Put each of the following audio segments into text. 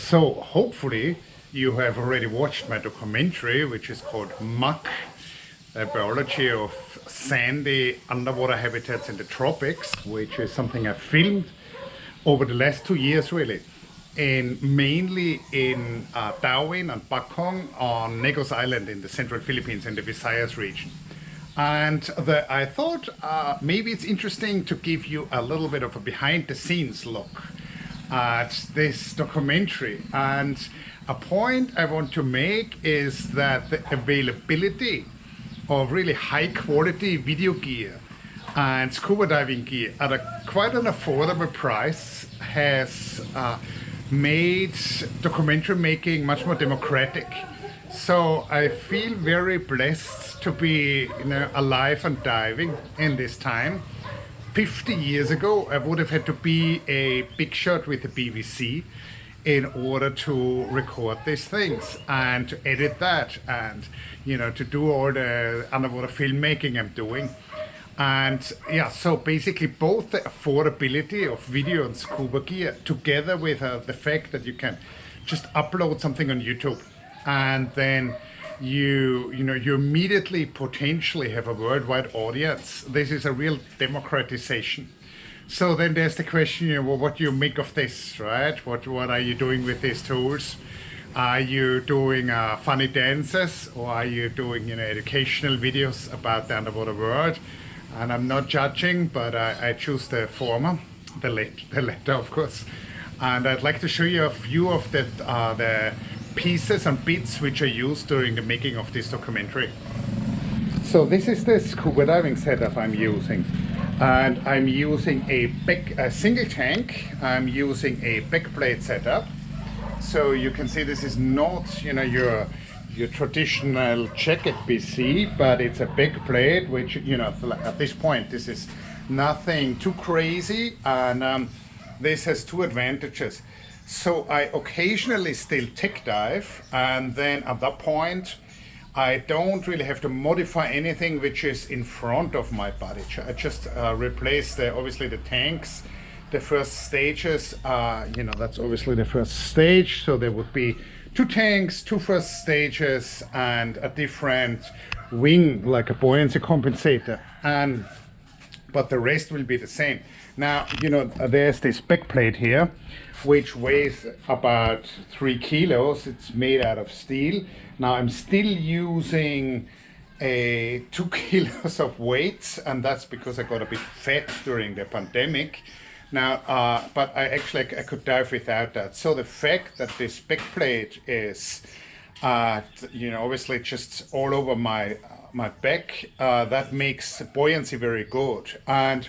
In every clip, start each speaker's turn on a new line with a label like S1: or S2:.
S1: So hopefully you have already watched my documentary, which is called MUCK, the biology of sandy underwater habitats in the tropics, which is something I filmed over the last 2 years really, mainly in Darwin and Bakong on Negros Island in the central Philippines in the Visayas region. And I thought maybe it's interesting to give you a little bit of a behind the scenes look at this documentary. And a point I want to make is that the availability of really high quality video gear and scuba diving gear at quite an affordable price has made documentary making much more democratic. So I feel very blessed to be alive and diving in this time. 50 years ago, I would have had to be a big shot with the BBC in order to record these things and to edit that and to do all the underwater filmmaking I'm doing. And yeah, so basically both the affordability of video and scuba gear together with the fact that you can just upload something on YouTube and then you immediately potentially have a worldwide audience. This is a real democratization. So then there's the question, well, what do you make of this, right? What are you doing with these tools? Are you doing funny dances, or are you doing educational videos about the underwater world? And I'm not judging, but I choose the former, the latter, of course. And I'd like to show you a few of the pieces and bits which I used during the making of this documentary. So this is the scuba diving setup I'm using. And I'm using a single tank. I'm using a backplate setup. So you can see this is not your traditional jacket PC, but it's a backplate, which at this point this is nothing too crazy, and this has two advantages. So I occasionally still tech dive, and then at that point I don't really have to modify anything which is in front of my body. I just replace obviously the tanks. The first stages, that's obviously the first stage. So there would be two tanks, two first stages, and a different wing, like a buoyancy compensator. But the rest will be the same. Now, there's this backplate here, which weighs about 3 kilos. It's made out of steel. Now I'm still using 2 kilos of weights, and that's because I got a bit fat during the pandemic. Now, but I could dive without that. So the fact that this backplate is, obviously just all over my back, that makes buoyancy very good. And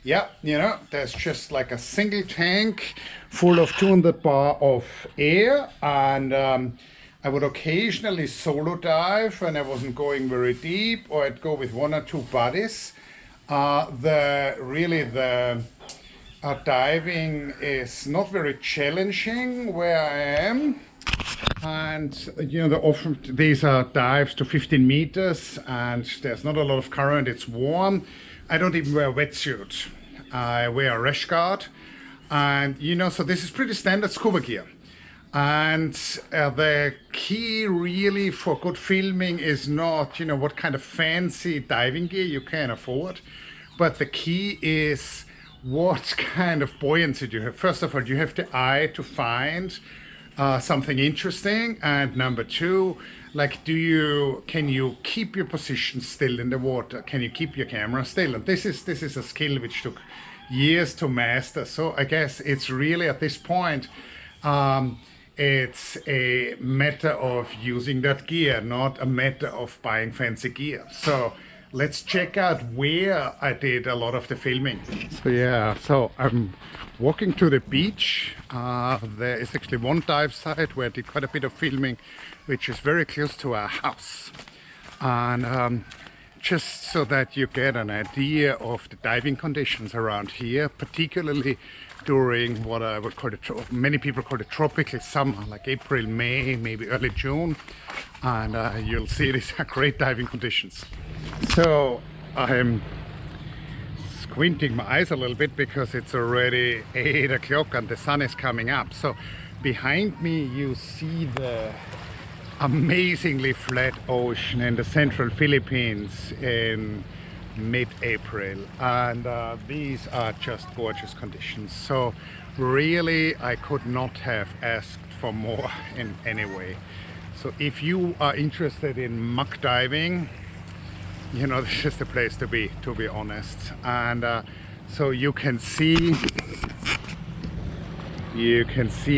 S1: yeah, there's just like a single tank full of 200 bar of air, and I would occasionally solo dive when I wasn't going very deep, or I'd go with 1 or 2 buddies. Diving is not very challenging where I am, and often these are dives to 15 meters, and there's not a lot of current. It's warm. I don't even wear a wetsuit. I wear a rash guard, and so this is pretty standard scuba gear. And the key really for good filming is not what kind of fancy diving gear you can afford, but the key is what kind of buoyancy do you have. First of all, you have the eye to find something interesting, and number two, can you keep your position still in the water? Can you keep your camera still? And this is a skill which took years to master. So I guess it's really at this point it's a matter of using that gear, not a matter of buying fancy gear. So let's check out where I did a lot of the filming. So I'm walking to the beach. There is actually one dive site where I did quite a bit of filming, which is very close to our house. And just so that you get an idea of the diving conditions around here, particularly during what I would call many people call the tropical summer, like April, May, maybe early June. And you'll see these are great diving conditions. So I'm squinting my eyes a little bit because it's already 8 o'clock and the sun is coming up. So Behind me you see the amazingly flat ocean in the central Philippines in mid-April, and these are just gorgeous conditions. So really I could not have asked for more in any way. So if you are interested in muck diving, you know, this is the place to be honest. And so you can see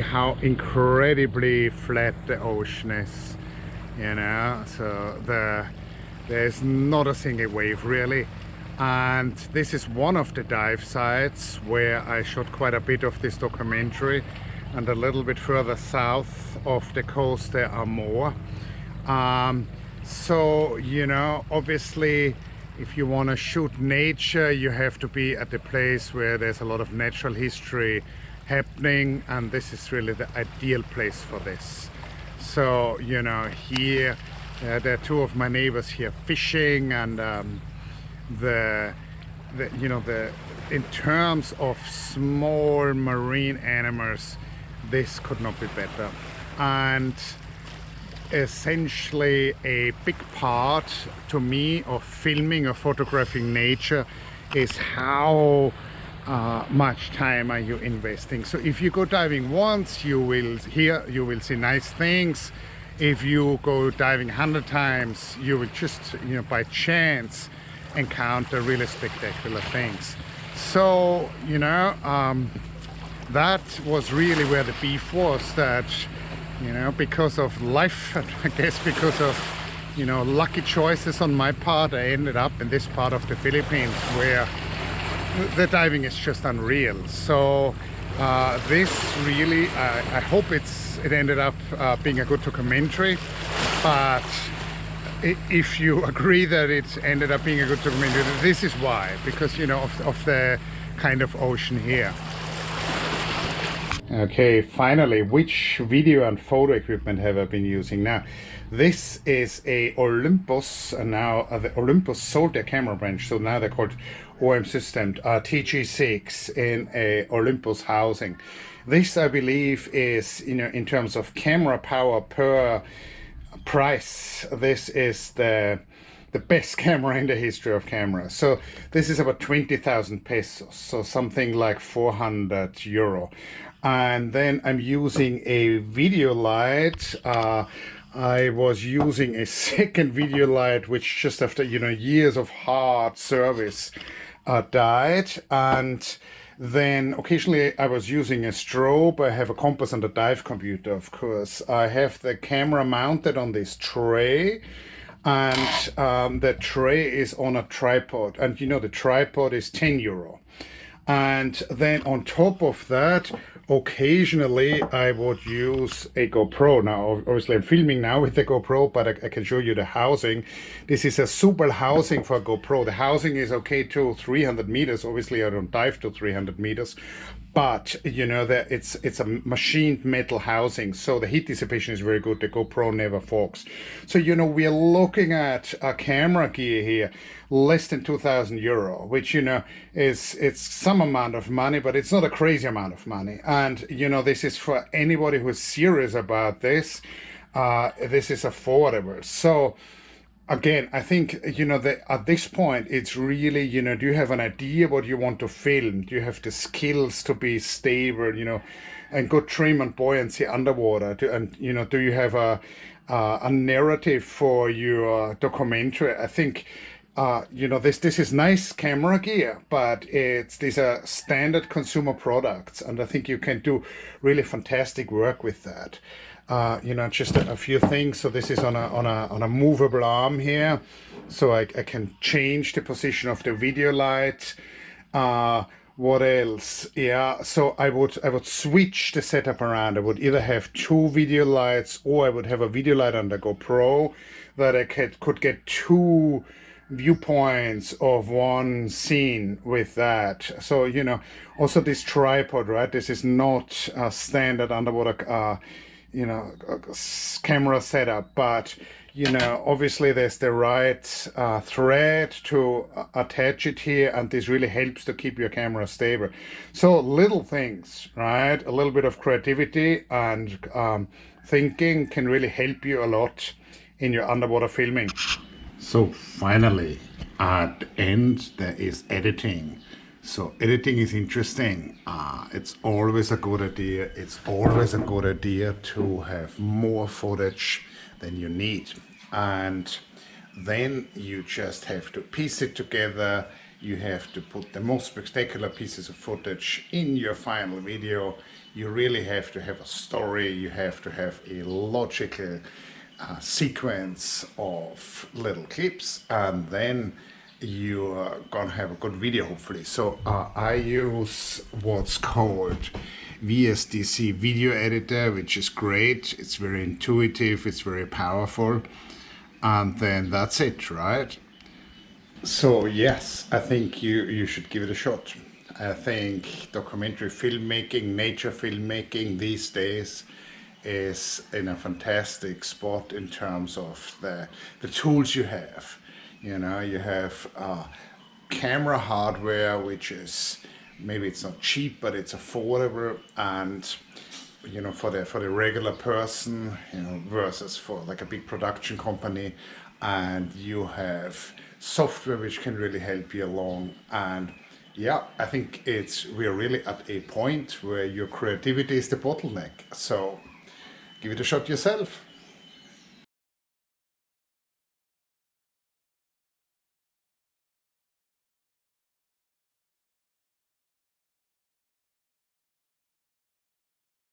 S1: how incredibly flat the ocean is, you know. So there's not a single wave really. And this is one of the dive sites where I shot quite a bit of this documentary, and a little bit further south of the coast there are more. So, you know, obviously if you want to shoot nature, you have to be at the place where there's a lot of natural history happening, and this is really the ideal place for this. So, you know, here there are two of my neighbors here fishing, and in terms of small marine animals, this could not be better. And essentially a big part to me of filming or photographing nature is how much time are you investing. So if you go diving once, you will see nice things. If you go diving 100 times, you will just, you know, by chance encounter really spectacular things. So, you know, that was really where the beef was, that, you know, because of life, I guess because of, you know, lucky choices on my part, I ended up in this part of the Philippines where the diving is just unreal. So this really, I hope it ended up being a good documentary, but if you agree that it ended up being a good documentary, this is why, because, you know, of the kind of ocean here. Okay, finally, which video and photo equipment have I been using now? This is a Olympus, and now the Olympus sold their camera branch, so now they're called OM System TG6 in a Olympus housing. This, I believe, is, you know, in terms of camera power per price, this is the best camera in the history of cameras. So this is about 20,000 pesos, so something like 400 euro. And then I'm using a video light. I was using a second video light, which just after, you know, years of hard service died. And then occasionally I was using a strobe. I have a compass and a dive computer, of course. I have the camera mounted on this tray, and the tray is on a tripod, and, you know, the tripod is 10 euro. And then on top of that, occasionally I would use a GoPro. Now, obviously I'm filming now with the GoPro, but I can show you the housing. This is a super housing for GoPro. The housing is okay to 300 meters. Obviously I don't dive to 300 meters, but, you know, that it's a machined metal housing, so the heat dissipation is very good. The GoPro never fogs. So, you know, we're looking at a camera gear here less than 2,000 euro, which, you know, it's some amount of money, but it's not a crazy amount of money. And, you know, this is for anybody who's serious about this. This is affordable. So again, I think, you know, that at this point, it's really, you know, do you have an idea what you want to film? Do you have the skills to be stable, you know, and good trim and buoyancy underwater? And, you know, do you have a narrative for your documentary? I think, you know, this is nice camera gear, but these are standard consumer products, and I think you can do really fantastic work with that. You know, just a few things. So this is on a movable arm here, so I can change the position of the video light. What else? Yeah, so I would switch the setup around. I would either have two video lights, or I would have a video light on the GoPro that I could get two viewpoints of one scene with that. So, you know, also this tripod, right? This is not a standard underwater you know, camera setup, but, you know, obviously there's the right thread to attach it here, and this really helps to keep your camera stable. So little things, right? A little bit of creativity and thinking can really help you a lot in your underwater filming. So finally, at the end, there is editing. So editing is interesting. It's always a good idea. It's always a good idea to have more footage than you need. And then you just have to piece it together. You have to put the most spectacular pieces of footage in your final video. You really have to have a story. You have to have a logical sequence of little clips, and then you're gonna have a good video hopefully. So I use what's called VSDC video editor, which is great. It's very intuitive, it's very powerful, and then that's it, right? So yes, I think you should give it a shot. I think documentary filmmaking, nature filmmaking these days is in a fantastic spot in terms of the tools you have. You know, you have camera hardware, which is, maybe it's not cheap, but it's affordable, and you know, for the regular person, you know, versus for like a big production company. And you have software which can really help you along. And yeah, I think we're really at a point where your creativity is the bottleneck. So give it a shot yourself.